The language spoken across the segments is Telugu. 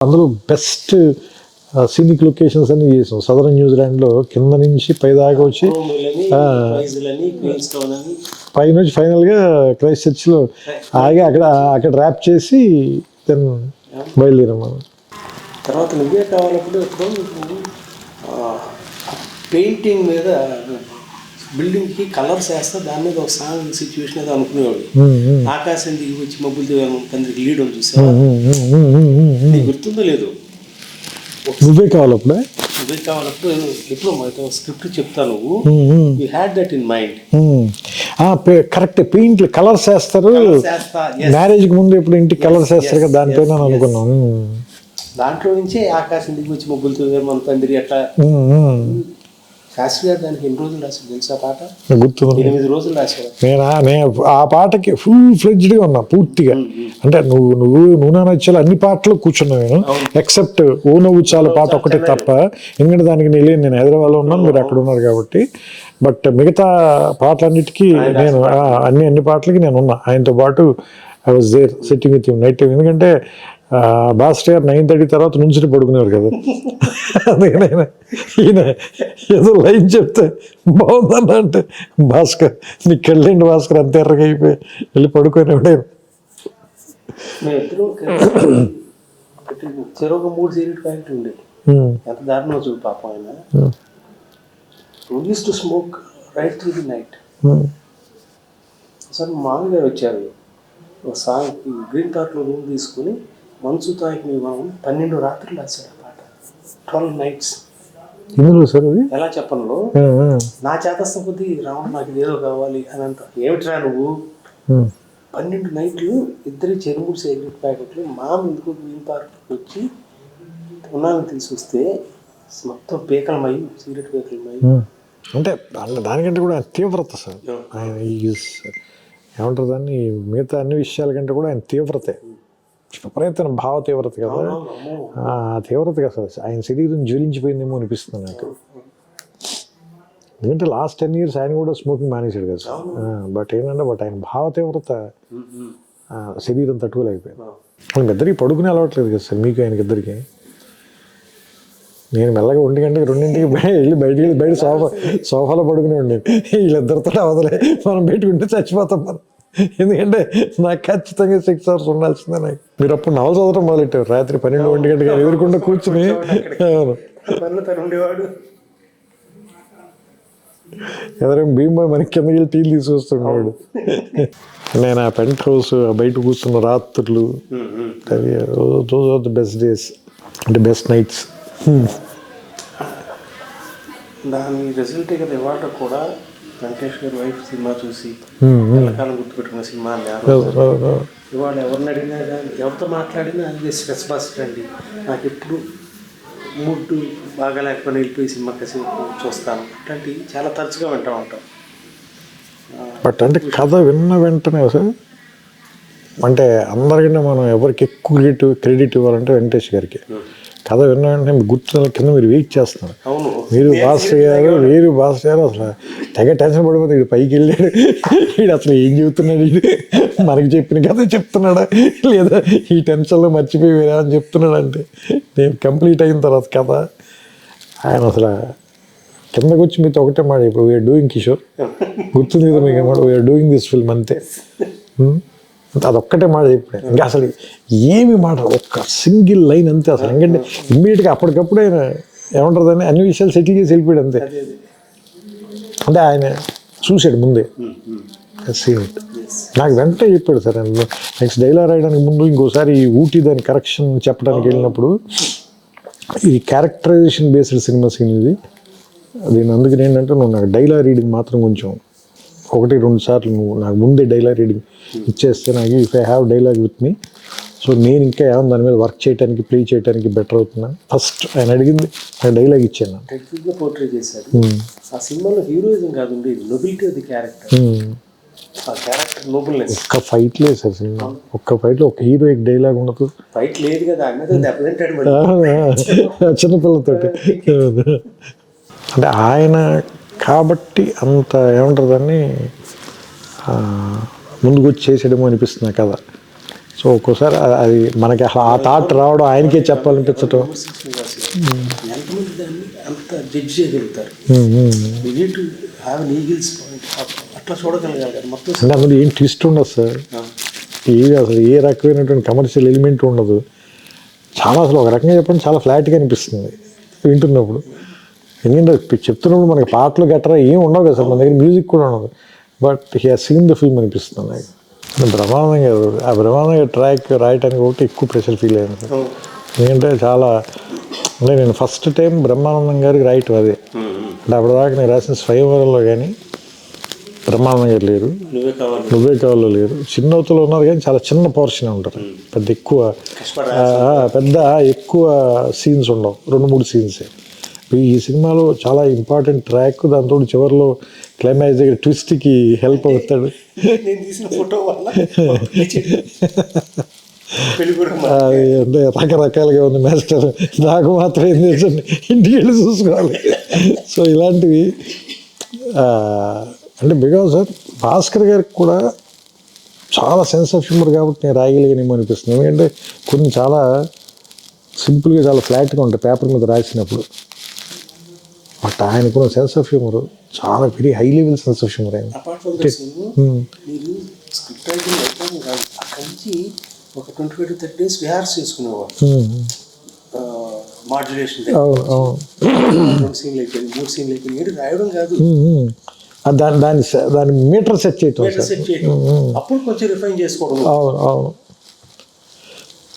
అందులో బెస్ట్ సీనిక్ లొకేషన్స్ అన్ని చేసాం. సదరన్ న్యూజిలాండ్లో కింద నుంచి పైదాకా వచ్చి పై నుంచి ఫైనల్గా క్రైస్ట్ చర్చ్లో ఆగి అక్కడ ర్యాప్ చేసి దెన్ బయలుదేరాం మనం. తర్వాత నువ్వే కావాలప్పుడు పెయింటింగ్ మీద బిల్డింగ్కి కలర్స్ వేస్తా దాని మీద ఒక సాంగ్ సిచ్యువేషన్ ఏదో అనుకునేవాడు. ఆకాశం దిగి వచ్చి మబ్బులతో అందరికి లీడ్ అని చూసావా? నీకు గుర్తుందో లేదు? నువ్వే కావాలప్పుడు ఎప్పుడు మాతో స్క్రిప్ట్ చెప్తాను, you had that in mind. Correct. పెయింట్లు కలర్స్ వేస్తారు మ్యారేజ్కి ముందు, ఎప్పుడు ఇంటికి కలర్స్ వేస్తారు కదా, దానిపైన అనుకున్నాం. దాంట్లో నుంచే ఆకాశం దిగి వచ్చి మబ్బులతో మన తండ్రి అట్లా. శాస్త్రి గారు దానికి ఎన్ని రోజులు రాశారు తెలుసా పాట? గుర్తుంది. 8 రోజులు రాశారు. నేను ఆ పాటకి ఫుల్ ఫ్లెడ్జ్డ్గా ఉన్నా పూర్తిగా. అంటే నువ్వు నచ్చాలి అన్ని పాటలు కూర్చున్నాను నేను, ఎక్సెప్ట్ ఓ నువ్వు చాలా పాట ఒకటే తప్ప. ఎందుకంటే దానికి నేను హైదరాబాద్లో ఉన్నాను, మీరు అక్కడ ఉన్నారు కాబట్టి. బట్ మిగతా పాటలన్నిటికీ నేను అన్ని పాటలకి నేను ఉన్నా ఆయనతో పాటు. I was there sitting with him night time. ఎందుకంటే భాస్కర్ గారు 9:30 తర్వాత నుంచి పడుకునేవారు కదా. అందుకని ఈయన ఏదో లైన్ చెప్తే బాగుందన్న అంటే, భాస్కర్ నీకు వెళ్ళండి భాస్కర్ అంత ఎర్రగా అయిపోయి వెళ్ళి పడుకునేవాడే. చెరొక 3 సిగరెట్ ప్యాకెట్లు ఉండేది. ఎంత దారుణం చూడు పాపం ఆయన. Used to smoke right through the night. అసలు మామూలు గారు వచ్చారు, ఒక సాంగ్ గ్రీన్ పార్క్లో రూమ్ తీసుకుని మనసు తాకి మనం 12 రాత్రులు రాశాడు ఆ పాట. 12 nights. సార్ అది ఎలా చెప్పను? నా చేతస్థ కొద్దీ రావడం నాకు ఇదేదో కావాలి అని అంట. ఏమిట్రా నువ్వు 12 నైట్లు ఇద్దరి 3 సిగరెట్ ప్యాకెట్లు ఎందుకు గ్రీన్ పార్క్ వచ్చి ఉన్నాను తీసుకొస్తే మొత్తం పీకలమయ్యి సిగరెట్ పీకలమయ్యి. అంటే దానికంటే కూడా తీవ్రత సార్ ఆయన ఏమంటారు దాన్ని, మిగతా అన్ని విషయాల కంటే కూడా ఆయన తీవ్రతే, విపరీతమైన భావ తీవ్రత కదా. ఆ తీవ్రత కదా సార్ ఆయన శరీరం జ్వలించిపోయిందేమో అనిపిస్తుంది నాకు. ఎందుకంటే లాస్ట్ 10 years ఆయన కూడా స్మోకింగ్ మానేశాడు కదా సార్. బట్ ఆయన భావ తీవ్రత శరీరం తట్టుకోలేకపోయింది. వాళ్ళకి ఇద్దరికి పడుకునే అలవాట్లేదు కదా సార్, మీకు ఆయనకి ఇద్దరికి. నేను మెల్లగా 1 గంటకి 2ంటికి వెళ్ళి బయట సోఫాలో పడుకునే ఉండేది. వీళ్ళిద్దరితో అవదలే, మనం పెట్టుకుంటే చచ్చిపోతాం మనం. ఎందుకంటే నాకు ఖచ్చితంగా 6 hours ఉండాల్సిందే. నాకు మీరు అప్పుడు నవల చదవడం మొదలెట్టారు రాత్రి 12-1 గంటకి ఎదురుకుండా కూర్చుని. ఎవరైనా భీమ్బాయ్ మనకి కిందకి వెళ్ళి టీలు తీసుకొస్తున్నాడు. నేను ఆ పెంట్ హౌస్ బయట కూర్చున్న రాత్రులు, those are the best days, అంటే బెస్ట్ నైట్స్. దాని రిజల్ట్ కదా ఇవాళ కూడా వెంకటేష్ గారి వైఫ్ సినిమా చూసి కాలం గుర్తుపెట్టుకున్న సినిమా. ఇవాళ ఎవరిని అడిగినా కానీ, ఎవరితో మాట్లాడినా అది స్ట్రెస్ బస్టర్ అండి. నాకు ఎప్పుడు మూడ్ బాగా లేకపోయినా వెళ్ళిపోయి సినిమా కాసేపు చూస్తాను. అట్లాంటివి చాలా తరచుగా వింటూ ఉంటాం. బట్ అంటే కథ విన్న వెంటనే సార్, అంటే అందరికన్నా మనం ఎవరికి ఎక్కువ క్రెడిట్ ఇవ్వాలంటే వెంకటేష్ గారికి. కథ విన్న వెంటనే గుర్తున్న కింద మీరు వెయిట్ చేస్తున్నారు. మీరు భాస్కర్ గారు అసలు తెగ టెన్షన్ పడిపోతే వీడు పైకి వెళ్ళాడు, వీడు అసలు ఏం చెబుతున్నాడు, మనకి చెప్పిన కథ చెప్తున్నాడా లేదా ఈ టెన్షన్లో మర్చిపోయి వేరే అని చెప్తున్నాడు. అంటే నేను కంప్లీట్ అయిన తర్వాత కథ ఆయన అసలు కిందకు వచ్చి మీతో ఒకటే మాట, ఇప్పుడు వీఆర్ డూయింగ్ కిషోర్, గుర్తుంది కదా మీకు మాట, వీఆర్ డూయింగ్ దిస్ ఫిల్మ్ అంతే. అదొక్కటే మాట చెప్పాడు. ఇంకా అసలు ఏమి మాట, ఒక్క సింగిల్ లైన్ అంతే. అసలు ఎందుకంటే ఇమ్మీడియట్గా అప్పటికప్పుడు ఆయన ఏమంటారు అని అన్ని విషయాలు సెటిల్ చేసి వెళ్ళిపోయాడు అంతే. అంటే ఆయన చూశాడు ముందే సీన్. నాకు వెంటనే చెప్పాడు సార్. ఆయన నెక్స్ట్ డైలాగ్ రాయడానికి ముందు ఇంకోసారి ఊటీ దాని కరెక్షన్ చెప్పడానికి వెళ్ళినప్పుడు, ఇది క్యారెక్టరైజేషన్ బేస్డ్ సినిమా సీన్ ఇది, దీని అందుకని ఏంటంటే నువ్వు నాకు డైలాగ్ రీడింగ్ మాత్రం కొంచెం 1-2 సార్లు నువ్వు నాకు ముందే డైలాగ్ రీడింగ్ ఇచ్చేస్తే నాకు, if I have dialogue with me, so నేను ఇంకా ఏమన్నా దాని మీద వర్క్ చేయడానికి ప్లే చేయడానికి బెటర్ అవుతున్నాను. ఫస్ట్ ఆయన అడిగింది నాకు డైలాగ్ ఇచ్చాను. టెక్నిక్గా పోర్ట్రే చేశాడు. ఆ సినిమాలో హీరోయిజం కాదు, నొబిలిటీ ఆఫ్ ది క్యారెక్టర్. ఆ క్యారెక్టర్ నోబుల్నెస్. ఒక్క ఫైట్ లేదు సార్ సినిమా, ఒక్క ఫైట్లో ఒక హీరోయిక్ డైలాగ్ ఉండదు. ఫైట్ లేదు కదా, చిన్నపిల్లతోటి. అంటే ఆయన కాబట్టి అంత ఏమంటారు దాన్ని ముందుకు వచ్చి చేసేయడమో అనిపిస్తుంది కదా. సో ఒక్కోసారి అది మనకి ఆ థాట్ రావడం ఆయనకే చెప్పాలనిపించటం. ఎంతమంది దాన్ని అంత జడ్జ్ చేయగలుగుతారు? Need to have an eagles point అట్లా చూడగలగాలి కదా మొత్తం. అంటే అందులో ఏం ట్విస్ట్ ఉండదు సార్, అసలు ఏ రకమైనటువంటి కమర్షియల్ ఎలిమెంట్ ఉండదు. చాలా అసలు ఒక రకంగా చెప్పండి చాలా ఫ్లాట్గా అనిపిస్తుంది వింటున్నప్పుడు. ఎందుకంటే చెప్తున్నప్పుడు మనకి పాటలు గట్రా ఏం ఉండవు కదా సార్, మన దగ్గర మ్యూజిక్ కూడా ఉండదు. But he has seen the film అనిపిస్తుంది నాకు. బ్రహ్మానందం గారు ఆ బ్రహ్మానందం గారు ట్రాక్ రాయటానికి ఒకటి ఎక్కువ ప్రెషర్ ఫీల్ అయ్యాను సార్. ఎందుకంటే చాలా అంటే నేను ఫస్ట్ టైం బ్రహ్మానందం గారికి రాయటం అదే. అంటే అప్పటిదాకా నేను రాసిన స్వయంవరంలో కానీ బ్రహ్మానందం గారు లేరు, నువ్వే కావాలో లేరు, చిన్నవతలో ఉన్నారు కానీ చాలా చిన్న పోర్షన్ ఉంటారు, పెద్ద ఎక్కువ సీన్స్ ఉండవు, 2-3 సీన్సే. ఈ సినిమాలో చాలా ఇంపార్టెంట్ ట్రాక్, దాంతో చివరిలో క్లైమాక్స్ దగ్గర ట్విస్ట్కి హెల్ప్ అవుతాడు. నేను తీసిన ఫోటో వల్ల అది అంటే రకరకాలుగా ఉంది మాస్టర్, నాకు మాత్రం ఏం చేసండి ఇంటికి వెళ్ళి చూసుకోవాలి. సో ఇలాంటివి అంటే బికాజ్ సార్ భాస్కర్ గారికి కూడా చాలా సెన్స్ ఆఫ్ హ్యూమర్ కాబట్టి నేను రాయగలిగానేమో అనిపిస్తుంది. ఎందుకంటే కొన్ని చాలా సింపుల్గా చాలా ఫ్లాట్గా ఉంటాయి పేపర్ మీద రాసినప్పుడు. బట్ ఆయనకున్న సెన్స్ ఆఫ్ హ్యూమర్ చాలా very high level sense of humour ఆయన. మీరు స్క్రిప్ట్ రైటింగ్ అయిపోయింది కాదు, అక్కడి నుంచి ఒక 25 to 30 days రిహార్స్ చేసుకునేవాడు. మాడ్యులేషన్ 2 సీన్లు అయిపోయింది, 3 సీన్లు అయిపోయింది, ఏడు రాయడం కాదు, దాని మీటర్ సెట్ చేయటం, అప్పుడు కొంచెం రిఫైన్ చేసుకోవడం. అవును.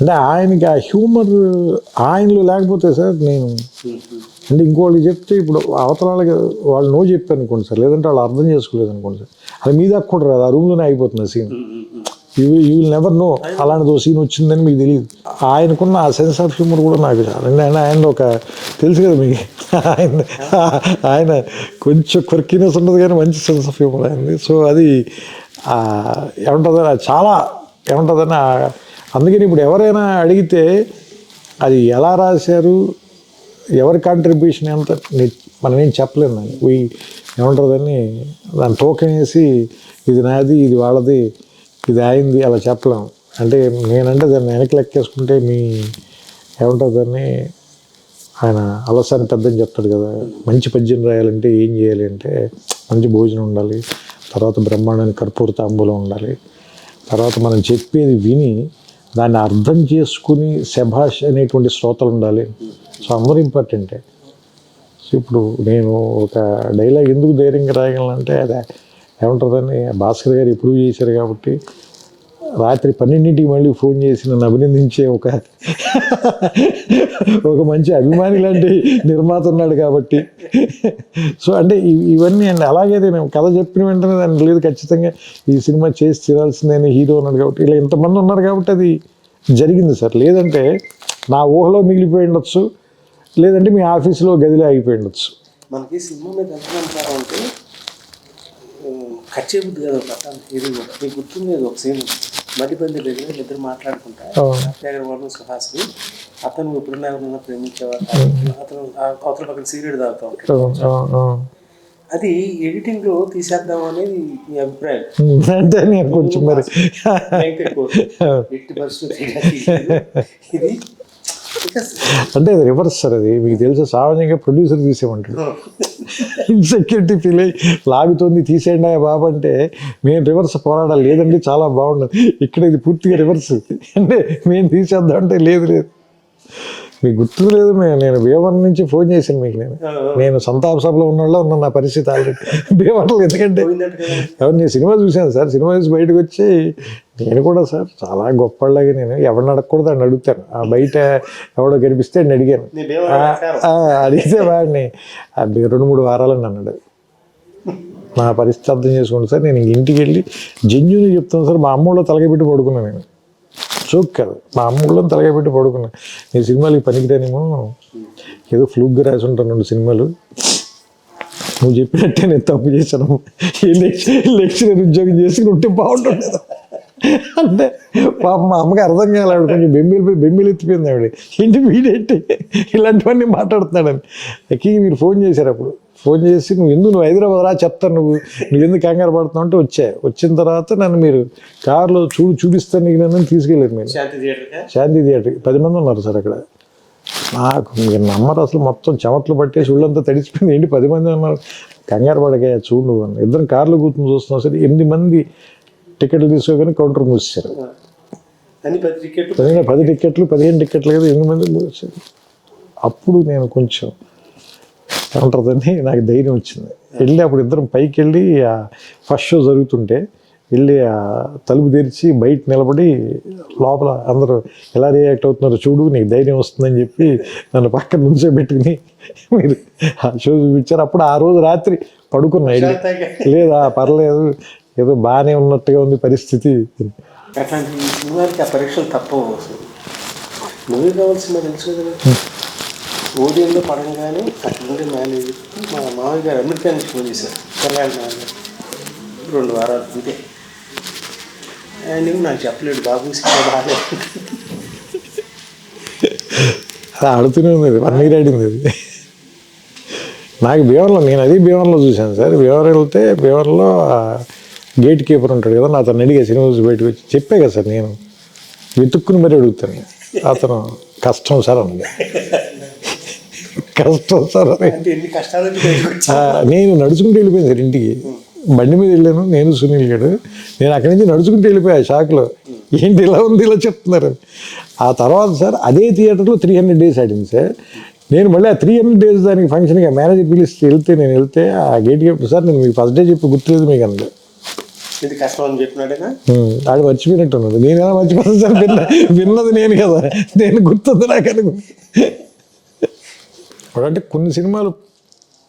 అంటే ఆయనకి ఆ హ్యూమర్ ఆయనలో లేకపోతే సార్ నేను అంటే ఇంకోళ్ళకి చెప్తే ఇప్పుడు అవతల వాళ్ళు నో చెప్పారు అనుకోండి సార్, లేదంటే వాళ్ళు అర్థం చేసుకోలేదు అనుకోండి సార్, అది మీ దాకా కూడా రాదు, ఆ రూమ్లోనే అయిపోతుంది scene. You will never know అలాంటిది ఒక సీన్ వచ్చిందని మీకు తెలియదు. ఆయనకున్న ఆ సెన్స్ ఆఫ్ హ్యూమర్ కూడా నాకు చాలా. ఆయన ఒక తెలుసు కదా మీకు, ఆయన కొంచెం క్వర్కినెస్ ఉండదు కానీ మంచి సెన్స్ ఆఫ్ హ్యూమర్ అయింది. సో అది ఏముంటుందని చాలా ఏముంటుందని. అందుకని ఇప్పుడు ఎవరైనా అడిగితే అది ఎలా రాశారు, ఎవరి కాంట్రిబ్యూషన్ ఎంత మనం ఏం చెప్పలేము. దాన్ని ఏముంటుందని దాన్ని టోకెన్ వేసి ఇది నాది ఇది వాళ్ళది ఇది అయింది అలా చెప్పలేము. అంటే నేనంటే దాన్ని వెనక్కి లెక్కేసుకుంటే మీ ఏముంటుందని ఆయన అలసాని పెద్దని చెప్తాడు కదా, మంచి పద్యం రాయాలంటే ఏం చేయాలి అంటే మంచి భోజనం ఉండాలి, తర్వాత బ్రహ్మాండానికి కర్పూర తాంబూలం ఉండాలి, తర్వాత మనం చెప్పేది విని దాన్ని అర్థం చేసుకుని శభాష్ అనేటువంటి శ్రోతలు ఉండాలి. సో అందరూ ఇంపార్టెంటే. సో ఇప్పుడు నేను ఒక డైలాగ్ ఎందుకు ధైర్యంగా రాయగలనంటే అదే ఏముంటుందని భాస్కర్ గారు ఇంప్రూవ్ చేశారు కాబట్టి రాత్రి 12ంటికి మళ్ళీ ఫోన్ చేసి నన్ను అభినందించే ఒక మంచి అభిమాని లాంటి నిర్మాత ఉన్నాడు కాబట్టి. సో అంటే ఇవన్నీ అండి. అలాగే నేను కథ చెప్పిన వెంటనే దాన్ని లేదు ఖచ్చితంగా ఈ సినిమా చేసి తీరాల్సిందని హీరో ఉన్నాడు కాబట్టి ఇలా ఇంతమంది ఉన్నారు కాబట్టి అది జరిగింది సార్. లేదంటే నా ఊహలో మిగిలిపోయి ఉండొచ్చు, లేదంటే మీ ఆఫీసులో గదిలో ఆగిపోయి ఉండొచ్చు. మనకి సినిమా మీద ఎంత నమ్మకం అంటే ఖర్చే బుద్ధి కదా పట్టాలి. ఇది కూడా మీకు గుర్తుంది ఒక సీన్ మధ్యపల్లి దగ్గర ఇద్దరు మాట్లాడుకుంటా అగర్వాల్ సుహాస్ని, అతను ఎప్పుడైనా ఎవరైనా ప్రేమించేవారు, అతను అవతల పక్కన సీరియడ్ తాగుతూ ఉంటాడు. అది ఎడిటింగ్ లో తీసేద్దాం అనేది మీ అభిప్రాయం? అంటే నేను కొంచెం మరి ఎట్టి పరిస్థితి ఇది అంటే అది రివర్స్ సార్. అది మీకు తెలుసు, సామాన్యంగా ప్రొడ్యూసర్ తీసేమంటాడు, ఇన్సెక్యూరిటీ ఫీల్ అయ్యి లాగుతోంది తీసేయండి బాబు అంటే మేము రివర్స్ పోరాడాలి, లేదండి చాలా బాగుండదు. ఇక్కడ ఇది పూర్తిగా రివర్స్. అంటే మేము తీసేద్దాం అంటే లేదు మీకు గుర్తు లేదు, నేను భీమవరం నుంచి ఫోన్ చేశాను మీకు. నేను సంతాప సభలో ఉన్నోళ్ళ ఉన్న నా పరిస్థితి ఆల్రెడీ భీమవరంలో. ఎందుకంటే నేను సినిమా చూశాను సార్, సినిమా చూసి బయటకు వచ్చి నేను కూడా సార్ చాలా గొప్పలాగా నేను ఎవరిని అడగకూడదు అని అడుగుతాను. ఆ బయట ఎవడో కనిపిస్తే నేను అడిగాను, అడిగితే వాడిని 2-3 వారాలని అన్నాడు. నా పరిస్థితి అర్థం చేసుకోండి సార్. నేను ఇంటికి వెళ్ళి జెన్యూన్గా చెప్తాను సార్, మా అమ్మలో తలగబెట్టి పడుకున్నాను. నేను జోక్ కాదు, మా అమ్మలో తలగబెట్టి పడుకున్నాను. నీ సినిమాలు పనికిరానేమో, ఏదో ఫ్లూక్గా రాసి ఉంటాను 2 సినిమాలు, నువ్వు చెప్పినట్టే నేను తప్పు చేశాను, లెక్చరర్ ఉద్యోగం చేసుకుని ఉంటే బాగుంటుండేది అంటే పాప మా అమ్మకి అర్థం కాలేదు. ఆవిడ కొంచెం బెమ్మిలు ఎత్తిపోయింది. ఆవిడ ఏంటి వీడేంటి ఇలాంటివన్నీ మాట్లాడుతున్నాడని. ఎక్కి మీరు ఫోన్ చేశారు, అప్పుడు ఫోన్ చేసి నువ్వు హైదరాబాద్ రా చెప్తాను, నువ్వు ఎందుకు కంగారు పడుతున్నావు అంటే వచ్చిన తర్వాత నన్ను మీరు కార్లో చూపిస్తాను నీకు నన్ను తీసుకెళ్ళారు మీరు శాంతి థియేటర్కి. 10 మంది ఉన్నారు సార్ అక్కడ. నాకు మీరు నమ్మరు అసలు, మొత్తం చెమట్లు పట్టేసి ఒళ్ళంతా తడిచిపోయింది. ఏంటి 10 మంది ఉన్నారు, కంగారు పడగా చూడు నువ్వు అని. ఇద్దరం కార్లో కూర్చొని చూస్తున్నాం సరే. 8 మంది టికెట్లు తీసుకోగానే కౌంటర్ మూసేశారు. 10 టికెట్లు 15 టికెట్లు కదా, 8 మంది మూసేశారు. అప్పుడు నేను కొంచెం ఏమంటుందని నాకు ధైర్యం వచ్చింది. వెళ్ళి అప్పుడు ఇద్దరం పైకి వెళ్ళి ఫస్ట్ షో జరుగుతుంటే వెళ్ళి తలుపు తెరిచి బయట నిలబడి లోపల అందరూ ఎలా రియాక్ట్ అవుతున్నారో చూడు, నీకు ధైర్యం వస్తుందని చెప్పి నన్ను పక్కన నుంచో పెట్టుకుని మీరు ఆ షో చూపించారు. అప్పుడు ఆ రోజు రాత్రి పడుకున్నా. లేదా పర్లేదు, ఏదో బాగానే ఉన్నట్టుగా ఉంది పరిస్థితి. అట్లాంటి సినిమాలకి ఆ పరీక్షలు తప్పవు. మూవీ కావాల్సిన తెలుసు కదా, ఓడియంలో పడంగానే అట్లుండే మేనేజర్ మా మామయ్య గారు అమెరికా నుంచి ఫోన్ చేశారు. తెలంగాణ 2 వారాలు అంతే. ఆయన నాకు చెప్పలేడు, బాబు సినిమా బాగాలేదు. అది ఆడుతూనే ఉంది, 1 year ఆడింది అది. నాకు భీవరంలో, నేను అది భీవరంలో చూశాను సార్. భీవరం వెళ్తే భీవరంలో గేట్ కీపర్ ఉంటాడు కదా, నా అతను అడిగా సినిమా చూసి బయటకు వచ్చి చెప్పే కదా సార్, నేను వెతుక్కుని మరీ అడుగుతాను. అతను కష్టం సార్ అన్నది. కష్టం సార్ అని. నేను నడుచుకుంటూ వెళ్ళిపోయాను సార్ ఇంటికి. బండి మీద వెళ్ళాను నేను, సునీల్ గారు. నేను అక్కడి నుంచి నడుచుకుంటూ వెళ్ళిపోయా షాక్లో, ఏంటి ఇలా ఉంది ఇలా చెప్తున్నారు. ఆ తర్వాత సార్ అదే థియేటర్లో 300 days ఆడింది సార్. నేను మళ్ళీ ఆ 300 days దానికి ఫంక్షన్గా మేనేజర్ పిలిస్తే నేను వెళ్తే ఆ గేట్ చెప్పి సార్ నేను మీకు ఫస్ట్ డే చెప్పి గుర్తులేదు మీకు అన్నది. ఇది కష్టం అని చెప్పినాడేనా, ఆడు మర్చిపోయినట్టున్నాడు. నేను ఎలా మర్చిపోతాను సార్, విన్నది నేను కదా, నేను గుర్తుంది నాకు అనుకుంది. అంటే కొన్ని సినిమాలు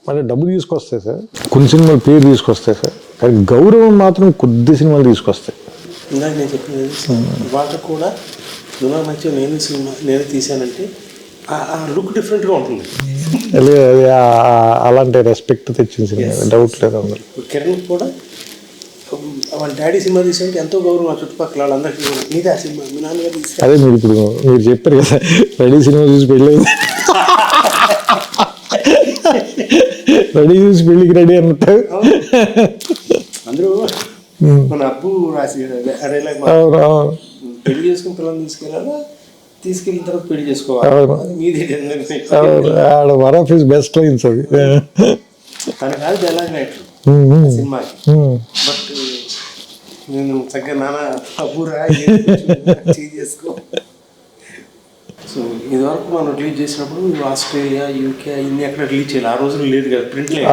అంటే డబ్బు తీసుకొస్తాయి సార్, కొన్ని సినిమాలు పేరు తీసుకొస్తాయి సార్, కానీ గౌరవం మాత్రం కొద్ది సినిమాలు తీసుకొస్తాయి. ఇందాక నేను చెప్పినది వాళ్ళు కూడా నువ్వు మంచిగా నేను తీసానంటే ఆ లుక్ డిఫరెంట్గా ఉంటుంది. అలాంటి రెస్పెక్ట్ తెచ్చిన సినిమా, డౌట్ లేదు అందులో. కిరణ్ కూడా వాళ్ళ డాడీ సినిమా తీసానికి ఎంతో గౌరవం ఆ చుట్టుపక్కల వాళ్ళందరికీ. నీదే ఆ సినిమా, మీ నాన్నగారు తీసారు. అదే మీరు ఇప్పుడు మీరు చెప్పారు కదా, రెడీ సినిమా చూసి పెళ్ళి, రెడీ చూసి పెళ్ళికి రెడీ అన్నట్టు అందరూ మన అబ్బు రాసి పెళ్లి చేసుకుని పిల్లల్ని తీసుకెళ్ళిన తర్వాత పెళ్లి చేసుకోవాలి. మీది one of his best lines అది. తన కాదు డైలాగ్ రైటర్ సినిమాకి. బట్ నేను చక్కగా నాన్న అబ్బురా చేసుకో. సో ఇదివరకు మనం రిలీజ్ చేసినప్పుడు ఆస్ట్రేలియా, యూకే ఇన్ని ఎక్కడ రిలీజ్ చేయాలి. ఆ రోజులు లేదు కదా, ప్రింట్ లేదు.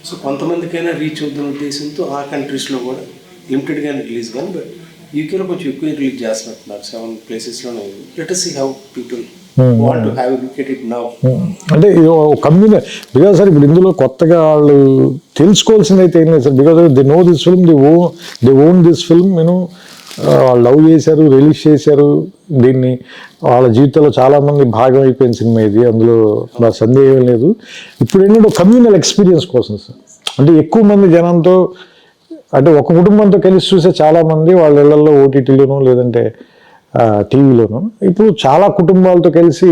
సో కొంతమందికైనా రీచ్ అవుతున్న ఉద్దేశంతో ఆ కంట్రీస్లో కూడా లిమిటెడ్గానే రిలీజ్ కానీ, బట్ యూకేలో కొంచెం ఎక్కువ రిలీజ్ చేస్తున్నట్టున్నారు. 7 places-లోనే. Let us see how people want to have a look at it now. అంటే కమ్యూనిటీ బికాజ్ సార్ ఇప్పుడు ఇందులో కొత్తగా వాళ్ళు తెలుసుకోవాల్సింది అయితే ఏం లేదు sir. Because they know this film, they own this film. నేను వాళ్ళు లవ్ చేశారు, రిలీజ్ చేశారు దీన్ని, వాళ్ళ జీవితంలో చాలామంది భాగం అయిపోయిన సినిమా ఇది, అందులో నా సందేహం లేదు. ఇప్పుడు ఏంటంటే కమ్యూనల్ ఎక్స్పీరియన్స్ కోసం సార్, అంటే ఎక్కువ మంది జనంతో, అంటే ఒక కుటుంబంతో కలిసి చూసే చాలామంది వాళ్ళ ఇళ్లలో ఓటీటీలోనూ లేదంటే టీవీలోనూ, ఇప్పుడు చాలా కుటుంబాలతో కలిసి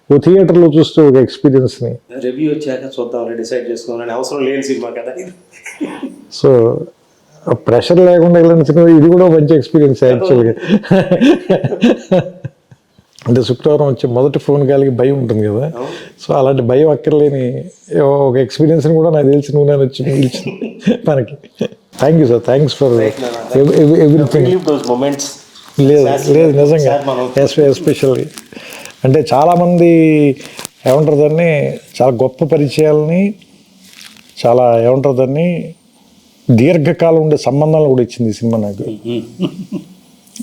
ఓ థియేటర్లో చూస్తూ ఒక ఎక్స్పీరియన్స్ని రివ్యూ వచ్చాక చూద్దాం డిసైడ్ చేసుకోవాలని అవసరం లేని సినిమా కదా. సో ప్రెషర్ లేకుండా వెళ్ళిన సినిమా ఇది కూడా మంచి ఎక్స్పీరియన్స్ యాక్చువల్గా. అంటే శుక్రవారం వచ్చే మొదటి ఫోన్ కాల్కి భయం ఉంటుంది కదా, సో అలాంటి భయం అక్కర్లేని ఒక ఎక్స్పీరియన్స్ని కూడా నాకు తెలిసి నువ్వు నేను వచ్చి పిలిచింది మనకి. Thank you sir, thanks for everything. లేదు నిజంగా ఎస్పెషల్లీ అంటే చాలామంది ఏమంటారు దాన్ని, చాలా గొప్ప పరిచయాలని, చాలా ఏమంటారు దాన్ని దీర్ఘకాలం ఉండే సంబంధాలు కూడా ఇచ్చింది ఈ సినిమా నాకు.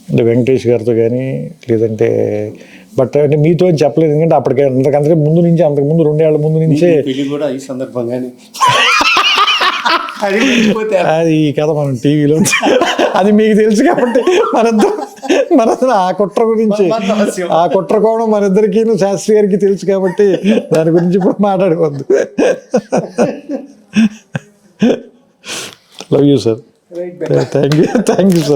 అంటే వెంకటేష్ గారితో కానీ లేదంటే, బట్ అంటే మీతో అని చెప్పలేదు, ఎందుకంటే అప్పటికే అంతకంతకే ముందు నుంచి, అంతకుముందు 2 ఏళ్ల ముందు నుంచే కూడా ఈ సందర్భంగానే అది ఈ కథ మనం టీవీలో అది మీకు తెలుసు కాబట్టి మనందరం ఆ కుట్ర గురించి, ఆ కుట్ర కోణం మనిద్దరికీ శాస్త్రి గారికి తెలుసు కాబట్టి దాని గురించి ఇప్పుడు మాట్లాడవద్దు. Love you sir. Thank you sir.